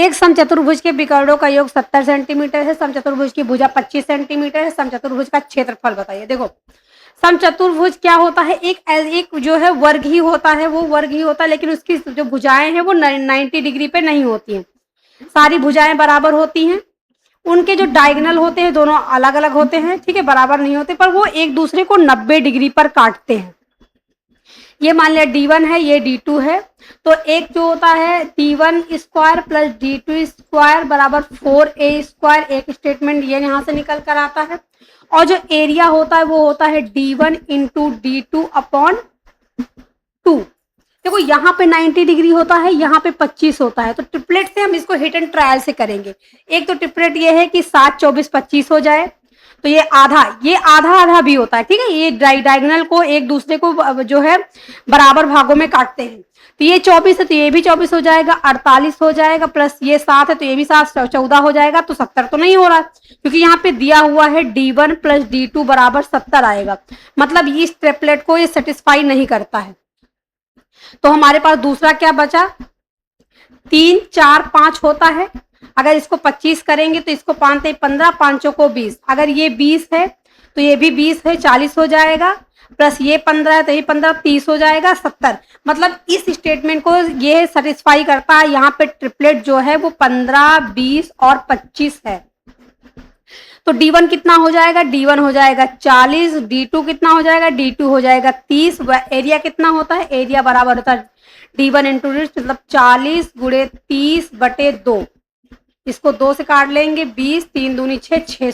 एक समचतुर्भुज के विकर्णों का योग 70 सेंटीमीटर है। समचतुर्भुज की भुजा 25 सेंटीमीटर है। समचतुर्भुज का क्षेत्रफल बताइए। देखो समचतुर्भुज क्या होता है, एक जो है वर्ग ही होता है, वो वर्ग ही होता है, लेकिन उसकी जो भुजाएं हैं वो 90 डिग्री पे नहीं होती हैं। सारी भुजाएं बराबर होती हैं। उनके जो डायगोनल होते हैं दोनों अलग अलग होते हैं, ठीक है, बराबर नहीं होते, पर वो एक दूसरे को 90 डिग्री पर काटते हैं। ये मान लिया D1 है, ये D2 है, तो एक जो होता है D1 square plus D2 square बराबर 4A स्क्वायर, एक स्टेटमेंट ये यहाँ से निकल कर आता है। और जो एरिया होता है वो होता है D1 इंटू D2 अपॉन 2। देखो यहाँ पे 90 डिग्री होता है, यहाँ पे 25 होता है, तो ट्रिपलेट से हम इसको हिट एंड ट्रायल से करेंगे। एक तो ट्रिपलेट ये है कि 7 24 25 हो जाए, तो ये आधा आधा भी होता है, ठीक है। ये डायगोनल को एक दूसरे को जो है बराबर भागों में काटते हैं। तो ये 24 है तो ये भी 24 हो जाएगा, 48 हो जाएगा, प्लस ये 7 है तो ये भी 7 14 हो जाएगा। तो 70 तो नहीं हो रहा, क्योंकि यहाँ पे दिया हुआ है D1 प्लस D2 बराबर 70 आएगा, मतलब इस ट्रिपलेट को ये सेटिस्फाई नहीं करता है। तो हमारे पास दूसरा क्या बचा, 3 4 5 होता है। अगर इसको 25 करेंगे तो इसको 5 15, 5 को 20, अगर ये 20 है तो ये भी 20 है, 40 हो जाएगा, प्लस ये 15 है तो ये 15 30 हो जाएगा, 70। मतलब इस स्टेटमेंट को ये सेटिस्फाई करता है। यहाँ पे ट्रिपलेट जो है वो 15 20 और 25 है। तो D1 कितना हो जाएगा, D1 हो जाएगा 40, D2 कितना हो जाएगा, D2 हो जाएगा 30। एरिया कितना होता है, एरिया बराबर होता है D1 इंटू मतलब 40 गुणे 30 बटे 2। इसको 2 से काट लेंगे, 20 3 दूनी 6 600।